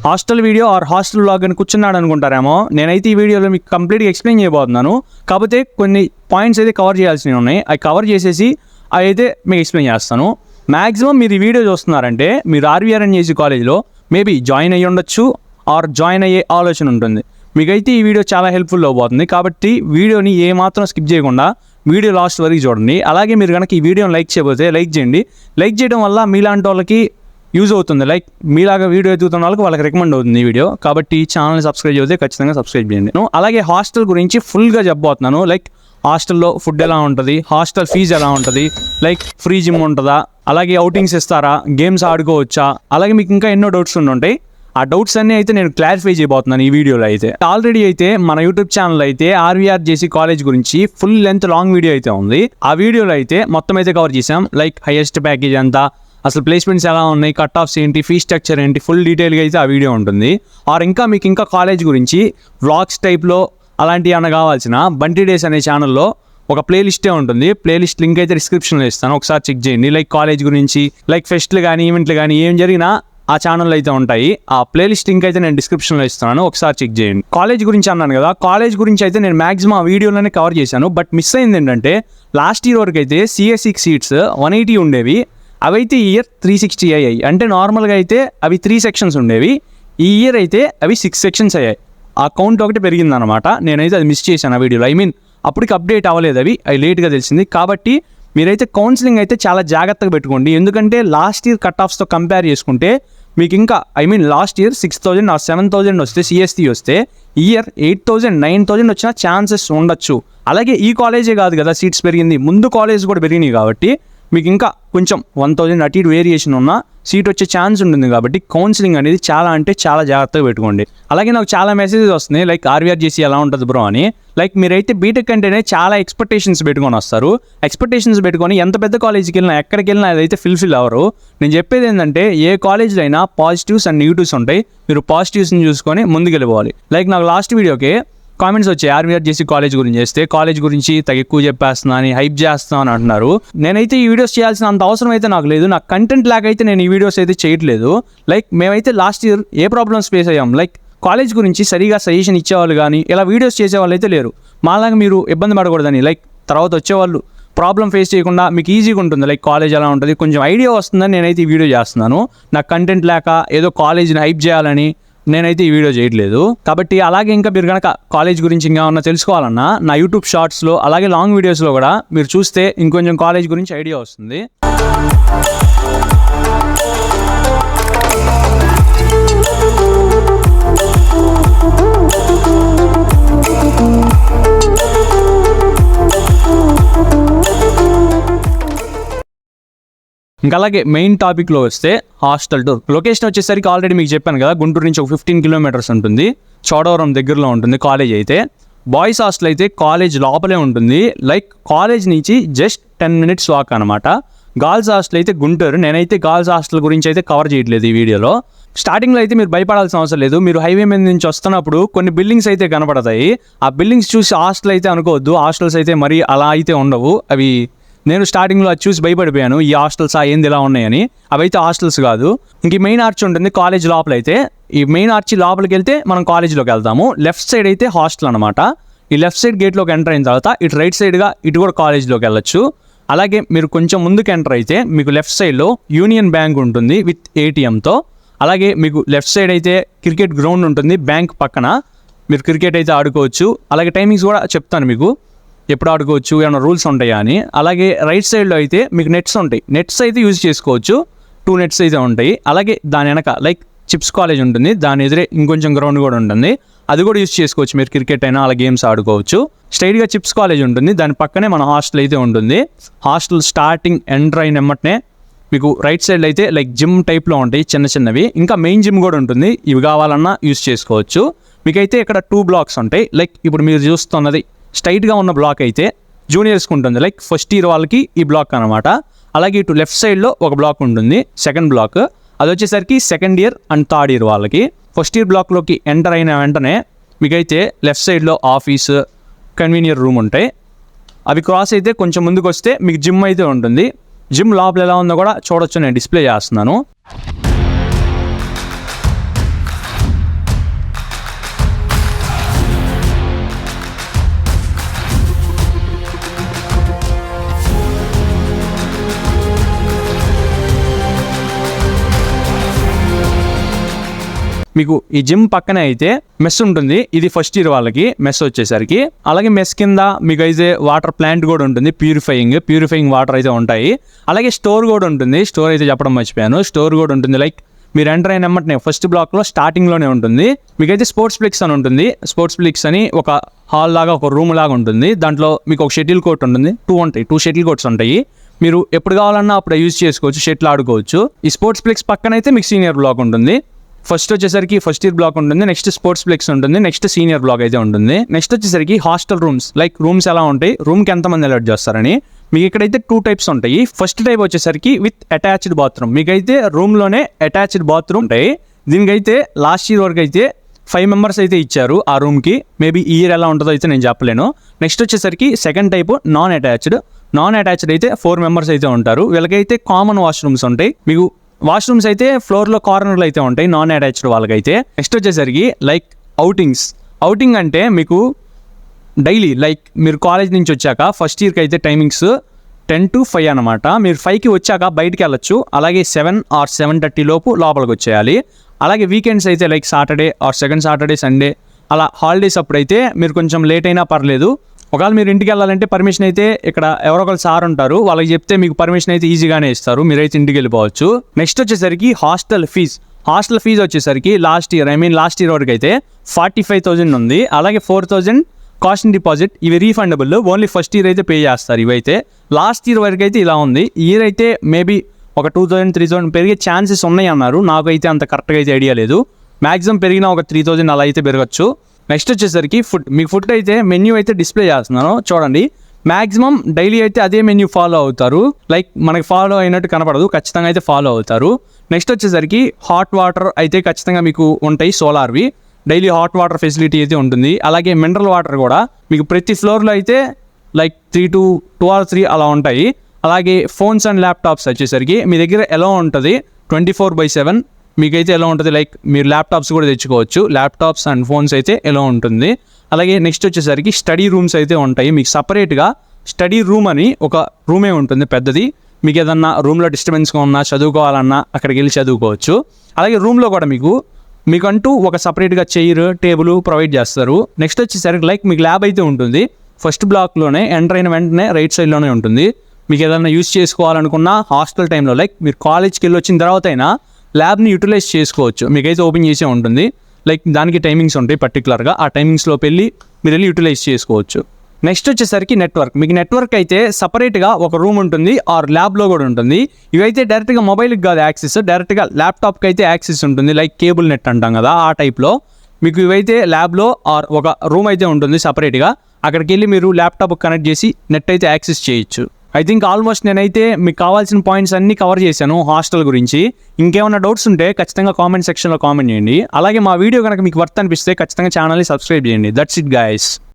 Hostel video or hostel vlog అని కూర్చున్నాడు అనుకుంటారేమో. నేనైతే ఈ వీడియోలో మీకు కంప్లీట్గా ఎక్స్ప్లెయిన్ చేయబోతున్నాను. కాకపోతే కొన్ని పాయింట్స్ అయితే కవర్ చేయాల్సినవి ఉన్నాయి. అవి కవర్ చేసేసి అవి అయితే మీకు ఎక్స్ప్లెయిన్ చేస్తాను. మ్యాక్సిమం మీరు ఈ వీడియో చూస్తున్నారంటే మీరు RVRNJC కాలేజ్లో మేబీ జాయిన్ అయ్యి ఉండొచ్చు ఆర్ జాయిన్ అయ్యే ఆలోచన ఉంటుంది. మీకైతే ఈ వీడియో చాలా హెల్ప్ఫుల్ అవబోతుంది. కాబట్టి వీడియోని ఏమాత్రం స్కిప్ చేయకుండా వీడియో లాస్ట్ వరకు చూడండి. అలాగే మీరు కనుక ఈ వీడియోని లైక్ చేయబోతే లైక్ చేయండి. లైక్ చేయడం వల్ల మీలాంటి వాళ్ళకి యూజ్ అవుతుంది. లైక్ మీలాగా వీడియో ఎదుగుతున్న వాళ్ళకి రికమెండ్ అవుతుంది ఈ వీడియో. కాబట్టి ఛానల్ని సబ్స్క్రైబ్ చేస్తే ఖచ్చితంగా సబ్స్క్రైబ్ చేయండి. అలాగే హాస్టల్ గురించి ఫుల్గా చెప్పబోతున్నాను. లైక్ హాస్టల్లో ఫుడ్ ఎలా ఉంటుంది, హాస్టల్ ఫీజు ఎలా ఉంటుంది, లైక్ ఫ్రీ జిమ్ ఉంటుందా, అలాగే అవుటింగ్స్ ఇస్తారా, గేమ్స్ ఆడుకోవచ్చా, అలాగే మీకు ఇంకా ఎన్నో డౌట్స్ ఉంటాయి. ఆ డౌట్స్ అన్నీ అయితే నేను క్లారిఫై చేయబోతున్నాను ఈ వీడియోలో. అయితే ఆల్రెడీ అయితే మన యూట్యూబ్ ఛానల్ అయితే RVRJC కాలేజ్ గురించి ఫుల్ లెంత్ లాంగ్ వీడియో అయితే ఉంది. ఆ వీడియోలో అయితే మొత్తం అయితే కవర్ చేసాం. లైక్ హైయెస్ట్ ప్యాకేజ్ ఎంత, అసలు ప్లేస్మెంట్స్ ఎలా ఉన్నాయి, కట్ ఆఫ్స్ ఏంటి, ఫీ స్ట్రక్చర్ ఏంటి, ఫుల్ డీటెయిల్గా అయితే ఆ వీడియో ఉంటుంది. ఆర్ ఇంకా మీకు ఇంకా కాలేజ్ గురించి వ్లాగ్స్ టైప్లో అలాంటివి ఏమైనా కావాల్సిన బంటి డేస్ అనే ఛానల్లో ఒక ప్లేలిస్టే ఉంటుంది. ప్లేలిస్ట్ లింక్ అయితే డిస్క్రిప్షన్లో ఇస్తాను, ఒకసారి చెక్ చేయండి. లైక్ కాలేజ్ గురించి, లైక్ ఫెస్ట్లు కానీ ఈవెంట్లు కానీ ఏం జరిగినా ఆ ఛానల్లో అయితే ఉంటాయి. ఆ ప్లేలిస్ట్ లింక్ అయితే నేను డిస్క్రిప్షన్లో ఇస్తున్నాను, ఒకసారి చెక్ చేయండి. కాలేజ్ గురించి అన్నాను కదా, కాలేజ్ గురించి అయితే నేను మాక్సిమం ఆ వీడియోలోనే కవర్ చేశాను. బట్ మిస్ అయింది ఏంటంటే లాస్ట్ ఇయర్ వరకు అయితే CSE సీట్స్ 180 ఉండేవి. అవైతే ఈ ఇయర్ 360 అయ్యాయి. అంటే నార్మల్గా అయితే అవి 3 సెక్షన్స్ ఉండేవి. ఈ ఇయర్ అయితే అవి 6 సెక్షన్స్ అయ్యాయి. ఆ కౌంట్ ఒకటి పెరిగిందనమాట. నేనైతే అది మిస్ చేశాను ఆ వీడియోలో. అప్పటికి అప్డేట్ అవ్వలేదు, అవి లేట్గా తెలిసింది. కాబట్టి మీరైతే కౌన్సిలింగ్ అయితే చాలా జాగ్రత్తగా పెట్టుకోండి. ఎందుకంటే లాస్ట్ ఇయర్ కట్ ఆఫ్స్తో కంపేర్ చేసుకుంటే మీకు ఇంకా లాస్ట్ ఇయర్ 6,000 ఆర్ 7,000 వస్తే CSE వస్తే ఈ ఇయర్ 8,000 9,000 వచ్చిన ఛాన్సెస్ ఉండొచ్చు. అలాగే ఈ కాలేజే కాదు కదా సీట్స్ పెరిగింది, ముందు కాలేజ్ కూడా పెరిగినాయి. కాబట్టి మీకు ఇంకా కొంచెం 1,000 అటు ఇటు వేరియేషన్ ఉన్న సీట్ వచ్చే ఛాన్స్ ఉంటుంది. కాబట్టి కౌన్సిలింగ్ అనేది చాలా అంటే చాలా జాగ్రత్తగా పెట్టుకోండి. అలాగే నాకు చాలా మెసేజెస్ వస్తున్నాయి లైక్ RVRJC ఎలా ఉంటుంది బ్రో అని. లైక్ మీరైతే బీటెక్ అంటేనే చాలా ఎక్స్పెక్టేషన్స్ పెట్టుకొని వస్తారు. ఎక్స్పెక్టేషన్స్ పెట్టుకొని ఎంత పెద్ద కాలేజీకి వెళ్ళినా ఎక్కడికి వెళ్ళినా అదైతే ఫిల్ఫిల్ అవ్వరు. నేను చెప్పేది ఏంటంటే ఏ కాలేజ్లో అయినా పాజిటివ్స్ అండ్ నెగిటివ్స్ ఉంటాయి. మీరు పాజిటివ్స్ని చూసుకొని ముందుకు వెళ్ళిపోవాలి. లైక్ నాకు లాస్ట్ వీడియోకి కామెంట్స్ వచ్చాయి RVRJC కాలేజ్ గురించి చేస్తే కాలేజ్ గురించి ఎక్కువ చెప్పేస్తున్నా అని, హైప్ చేస్తున్నా అని అంటున్నారు. నేనైతే ఈ వీడియోస్ చేయాల్సిన అంత అవసరం అయితే నాకు లేదు. నాకు కంటెంట్ లాగా అయితే నేను ఈ వీడియోస్ అయితే చేయట్లేదు. లైక్ మేమైతే లాస్ట్ ఇయర్ ఏ ప్రాబ్లమ్స్ ఫేస్ అయ్యాం, లైక్ కాలేజ్ గురించి సరిగా సజెషన్ ఇచ్చేవాళ్ళు కానీ ఇలా వీడియోస్ చేసేవాళ్ళు అయితే లేరు. మాలాగా మీరు ఇబ్బంది పడకూడదని, లైక్ తర్వాత వచ్చేవాళ్ళు ప్రాబ్లం ఫేస్ చేయకుండా మీకు ఈజీగా ఉంటుంది. లైక్ కాలేజ్ ఎలా ఉంటుంది కొంచెం ఐడియా వస్తుందని నేనైతే ఈ వీడియో చేస్తున్నాను. నాకు కంటెంట్ లేక ఏదో కాలేజ్ని హైప్ చేయాలని నేనైతే ఈ వీడియో చేయట్లేదు. కాబట్టి అలాగే ఇంకా మీరు కనుక కాలేజ్ గురించి ఇంకా ఏమన్నా తెలుసుకోవాలన్నా నా యూట్యూబ్ షార్ట్స్లో అలాగే లాంగ్ వీడియోస్లో కూడా మీరు చూస్తే ఇంకొంచెం కాలేజ్ గురించి ఐడియా వస్తుంది. ఇంకా అలాగే మెయిన్ టాపిక్లో వస్తే హాస్టల్ టూర్. లొకేషన్ వచ్చేసరికి ఆల్రెడీ మీకు చెప్పాను కదా, గుంటూరు నుంచి ఒక 15 కిలోమీటర్స్ ఉంటుంది. చోడవరం దగ్గరలో ఉంటుంది కాలేజ్ అయితే. బాయ్స్ హాస్టల్ అయితే కాలేజ్ లోపలే ఉంటుంది. లైక్ కాలేజ్ నుంచి జస్ట్ 10 minutes వాక్ అనమాట. గర్ల్స్ హాస్టల్ అయితే గుంటూరు. నేనైతే గర్ల్స్ హాస్టల్ గురించి అయితే కవర్ చేయట్లేదు ఈ వీడియోలో. స్టార్టింగ్లో అయితే మీరు భయపడాల్సిన అవసరం లేదు. మీరు హైవే మీద నుంచి వస్తున్నప్పుడు కొన్ని బిల్డింగ్స్ అయితే కనపడతాయి. ఆ బిల్డింగ్స్ చూసి హాస్టల్ అయితే అనుకోవద్దు. హాస్టల్స్ అయితే మరీ అలా అయితే ఉండవు. అవి నేను స్టార్టింగ్లో అది చూసి భయపడిపోయాను, ఈ హాస్టల్స్ ఏంది ఇలా ఉన్నాయని. అవైతే హాస్టల్స్ కాదు. ఇంక ఈ మెయిన్ ఆర్చ్ ఉంటుంది కాలేజ్ లోపల అయితే. ఈ మెయిన్ ఆర్చ్ లోపలికి వెళ్తే మనం కాలేజ్లోకి వెళ్తాము. లెఫ్ట్ సైడ్ అయితే హాస్టల్ అనమాట. ఈ లెఫ్ట్ సైడ్ గేట్లోకి ఎంటర్ అయిన తర్వాత ఇటు రైట్ సైడ్గా ఇటు కూడా కాలేజ్లోకి వెళ్ళొచ్చు. అలాగే మీరు కొంచెం ముందుకు ఎంటర్ అయితే మీకు లెఫ్ట్ సైడ్లో యూనియన్ బ్యాంక్ ఉంటుంది విత్ ATMతో. అలాగే మీకు లెఫ్ట్ సైడ్ అయితే క్రికెట్ గ్రౌండ్ ఉంటుంది బ్యాంక్ పక్కన. మీరు క్రికెట్ అయితే ఆడుకోవచ్చు. అలాగే టైమింగ్స్ కూడా చెప్తాను మీకు, ఎప్పుడు ఆడుకోవచ్చు, ఏమైనా రూల్స్ ఉంటాయా అని. అలాగే రైట్ సైడ్లో అయితే మీకు నెట్స్ ఉంటాయి. నెట్స్ అయితే యూజ్ చేసుకోవచ్చు. 2 నెట్స్ అయితే ఉంటాయి. అలాగే దాని వెనక లైక్ చిప్స్ కాలేజ్ ఉంటుంది, దాని ఎదురే ఇంకొంచెం గ్రౌండ్ కూడా ఉంటుంది. అది కూడా యూజ్ చేసుకోవచ్చు. మీరు క్రికెట్ అయినా అలా గేమ్స్ ఆడుకోవచ్చు. స్ట్రైట్గా చిప్స్ కాలేజ్ ఉంటుంది, దాని పక్కనే మన హాస్టల్ అయితే ఉంటుంది. హాస్టల్ స్టార్టింగ్ ఎంటర్ అయిన వెంటనే మీకు రైట్ సైడ్లో అయితే లైక్ జిమ్ టైప్లో ఉంటాయి చిన్న చిన్నవి. ఇంకా మెయిన్ జిమ్ కూడా ఉంటుంది. ఇవి కావాలన్నా యూజ్ చేసుకోవచ్చు. మీకైతే ఇక్కడ 2 blocks ఉంటాయి. లైక్ ఇప్పుడు మీరు చూస్తున్నది స్ట్రైట్గా ఉన్న బ్లాక్ అయితే జూనియర్స్కి ఉంటుంది. లైక్ ఫస్ట్ ఇయర్ వాళ్ళకి ఈ బ్లాక్ అనమాట. అలాగే ఇటు లెఫ్ట్ సైడ్లో ఒక బ్లాక్ ఉంటుంది, సెకండ్ బ్లాక్. అది వచ్చేసరికి second year and third year వాళ్ళకి. ఫస్ట్ ఇయర్ బ్లాక్లోకి ఎంటర్ అయిన వెంటనే మీకైతే లెఫ్ట్ సైడ్లో ఆఫీస్, కన్వీనియర్ రూమ్ ఉంటాయి. అవి క్రాస్ అయితే కొంచెం ముందుకు వస్తే మీకు జిమ్ అయితే ఉంటుంది. జిమ్ లోపల ఎలా ఉందో కూడా చూడొచ్చు, నేను డిస్ప్లే చేస్తున్నాను. మీకు ఈ జిమ్ పక్కనే అయితే మెస్ ఉంటుంది. ఇది ఫస్ట్ ఇయర్ వాళ్ళకి మెస్ వచ్చేసరికి. అలాగే మెస్ కింద మీకు అయితే వాటర్ ప్లాంట్ కూడా ఉంటుంది, ప్యూరిఫైయింగ్ వాటర్ అయితే ఉంటాయి. అలాగే స్టోర్ కూడా ఉంటుంది. స్టోర్ అయితే చెప్పడం మర్చిపోయాను. స్టోర్ కూడా ఉంటుంది. లైక్ మీరు ఎంటర్ అయిన వెంటనే ఫస్ట్ బ్లాక్లో స్టార్టింగ్లోనే ఉంటుంది. మీకైతే స్పోర్ట్స్ ఫ్లిక్స్ అని ఉంటుంది. స్పోర్ట్స్ ఫ్లిక్స్ అని ఒక హాల్ లాగా, ఒక రూమ్ లాగా ఉంటుంది. దాంట్లో మీకు ఒక షటిల్ కోర్ట్ ఉంటుంది. 2 షటిల్ కోర్ట్స్ ఉంటాయి. మీరు ఎప్పుడు కావాలన్నా అప్పుడు యూజ్ చేసుకోవచ్చు, షటిల్ ఆడుకోవచ్చు. ఈ స్పోర్ట్స్ ఫ్లిక్స్ పక్కన అయితే మీకు సీనియర్ బ్లాక్ ఉంటుంది. ఫస్ట్ వచ్చేసరికి ఫస్ట్ ఇయర్ బ్లాక్ ఉంటుంది, నెక్స్ట్ స్పోర్ట్స్ ఫ్లిక్స్ ఉంటుంది, నెక్స్ట్ సీనియర్ బ్లాక్ అయితే ఉంటుంది. నెక్స్ట్ వచ్చేసరికి హాస్టల్ రూమ్స్. లైక్ రూమ్స్ ఎలా ఉంటాయి, రూమ్కి ఎంతమంది అలర్ట్ చేస్తారని. మీకు ఇక్కడైతే 2 టైప్స్ ఉంటాయి. ఫస్ట్ టైప్ వచ్చేసరికి విత్ అటాచ్డ్ బాత్రూమ్. మీకైతే రూమ్లోనే అటాచ్డ్ బాత్రూమ్ ఉంటాయి. దీనికైతే లాస్ట్ ఇయర్ వరకు అయితే 5 మెంబర్స్ అయితే ఇచ్చారు ఆ రూమ్కి. మేబీ ఈ ఇయర్ ఎలా ఉంటుందో అయితే నేను చెప్పలేను. నెక్స్ట్ వచ్చేసరికి సెకండ్ టైప్ నాన్ అటాచ్డ్ అయితే 4 మెంబర్స్ అయితే ఉంటారు. వీళ్ళకైతే కామన్ వాష్రూమ్స్ ఉంటాయి. మీకు వాష్రూమ్స్ అయితే ఫ్లోర్లో కార్నర్లో అయితే ఉంటాయి నాన్ అటాచ్డ్ వాళ్ళకైతే. నెక్స్ట్ వచ్చేసరికి లైక్ అవుటింగ్ అంటే మీకు డైలీ, లైక్ మీరు కాలేజ్ నుంచి వచ్చాక ఫస్ట్ ఇయర్కి అయితే టైమింగ్స్ 10 to 5 అనమాట. మీరు 5కి వచ్చాక బయటికి వెళ్ళొచ్చు. అలాగే 7 or 7:30 లోపు లోపలికి వచ్చేయాలి. అలాగే వీకెండ్స్ అయితే like Saturday or second Saturday, Sunday అలా హాలిడేస్ అప్పుడైతే మీరు కొంచెం లేట్ అయినా పర్లేదు. ఒకవేళ మీరు ఇంటికి వెళ్ళాలంటే పర్మిషన్ అయితే ఇక్కడ ఎవరో ఒకరు సార్ ఉంటారు, వాళ్ళకి చెప్తే మీకు పర్మిషన్ అయితే ఈజీగానే ఇస్తారు, మీరైతే ఇంటికి వెళ్ళిపోవచ్చు. నెక్స్ట్ వచ్చేసరికి హాస్టల్ ఫీజు వచ్చేసరికి లాస్ట్ ఇయర్ వరకు అయితే 45,000 ఉంది. అలాగే 4,000 కాస్ట్ డిపాజిట్. ఇవి రీఫండబుల్, ఓన్లీ ఫస్ట్ ఇయర్ అయితే పే చేస్తారు. ఇవైతే లాస్ట్ ఇయర్ వరకు అయితే ఇలా ఉంది. ఈ ఇయర్ అయితే మేబీ ఒక 2,000 3,000 పెరిగే ఛాన్సెస్ ఉన్నాయి అన్నారు. నాకైతే అంత కరెక్ట్గా అయితే ఐడియా లేదు. మ్యాక్సిమం పెరిగినా ఒక 3,000 అలా అయితే పెరగచ్చు. నెక్స్ట్ వచ్చేసరికి మీకు ఫుడ్ అయితే మెన్యూ అయితే డిస్ప్లే చేస్తున్నాను చూడండి. మ్యాక్సిమం డైలీ అయితే అదే మెన్యూ ఫాలో అవుతారు. లైక్ మనకి ఫాలో అయినట్టు కనపడదు, ఖచ్చితంగా అయితే ఫాలో అవుతారు. నెక్స్ట్ వచ్చేసరికి హాట్ వాటర్ అయితే ఖచ్చితంగా మీకు ఉంటాయి, సోలార్వి. డైలీ హాట్ వాటర్ ఫెసిలిటీ అయితే ఉంటుంది. అలాగే మినరల్ వాటర్ కూడా మీకు ప్రతి ఫ్లోర్లో అయితే లైక్ 2 or 3 అలా ఉంటాయి. అలాగే ఫోన్స్ అండ్ ల్యాప్టాప్స్ వచ్చేసరికి మీ దగ్గర ఎలా ఉంటుంది 24/7 మీకైతే ఎలా ఉంటుంది. లైక్ మీరు ల్యాప్టాప్స్ కూడా తెచ్చుకోవచ్చు. ల్యాప్టాప్స్ అండ్ ఫోన్స్ అయితే ఎలా ఉంటుంది. అలాగే నెక్స్ట్ వచ్చేసరికి స్టడీ రూమ్స్ అయితే ఉంటాయి. మీకు సపరేట్గా స్టడీ రూమ్ అని ఒక రూమే ఉంటుంది పెద్దది. మీకు ఏదన్నా రూమ్లో డిస్టర్బెన్స్గా ఉన్నా, చదువుకోవాలన్నా అక్కడికి వెళ్ళి చదువుకోవచ్చు. అలాగే రూమ్లో కూడా మీకంటూ ఒక సపరేట్గా చైర్, టేబుల్ ప్రొవైడ్ చేస్తారు. నెక్స్ట్ వచ్చేసరికి లైక్ మీకు ల్యాబ్ అయితే ఉంటుంది. ఫస్ట్ బ్లాక్లోనే ఎంటర్ అయిన వెంటనే రైట్ సైడ్లోనే ఉంటుంది. మీకు ఏదైనా యూజ్ చేసుకోవాలనుకున్నా హాస్టల్ టైంలో, లైక్ మీరు కాలేజ్కి వెళ్ళి వచ్చిన తర్వాత అయినా ల్యాబ్ని యూటిలైజ్ చేసుకోవచ్చు. మీకైతే ఓపెన్ చేసే ఉంటుంది. లైక్ దానికి టైమింగ్స్ ఉంటాయి పర్టికులర్గా. ఆ టైమింగ్స్లోకి మీరు వెళ్ళి యూటిలైజ్ చేసుకోవచ్చు. నెక్స్ట్ వచ్చేసరికి మీకు నెట్వర్క్ అయితే సపరేట్గా ఒక రూమ్ ఉంటుంది ఆర్ ల్యాబ్లో కూడా ఉంటుంది. ఇవైతే డైరెక్ట్గా మొబైల్కి కాదు యాక్సెస్, డైరెక్ట్గా ల్యాప్టాప్కి అయితే యాక్సెస్ ఉంటుంది. లైక్ కేబుల్ నెట్ అంటాం కదా, ఆ టైప్లో మీకు ఇవైతే ల్యాబ్లో ఆర్ ఒక రూమ్ అయితే ఉంటుంది సపరేట్గా. అక్కడికి వెళ్ళి మీరు ల్యాప్టాప్ కనెక్ట్ చేసి నెట్ అయితే యాక్సెస్ చేయొచ్చు. ఐ థింక్ ఆల్మోస్ట్ నేనైతే మీకు కావాల్సిన పాయింట్స్ అన్నీ కవర్ చేశాను హాస్టల్ గురించి. ఇంకేమైనా డౌట్స్ ఉంటే ఖచ్చితంగా కామెంట్ సెక్షన్లో కామెంట్ చేయండి. అలాగే మా వీడియో కనుక మీకు వర్త్ అనిపిస్తే ఖచ్చితంగా ఛానల్ని సబ్స్క్రైబ్ చేయండి. That's it guys.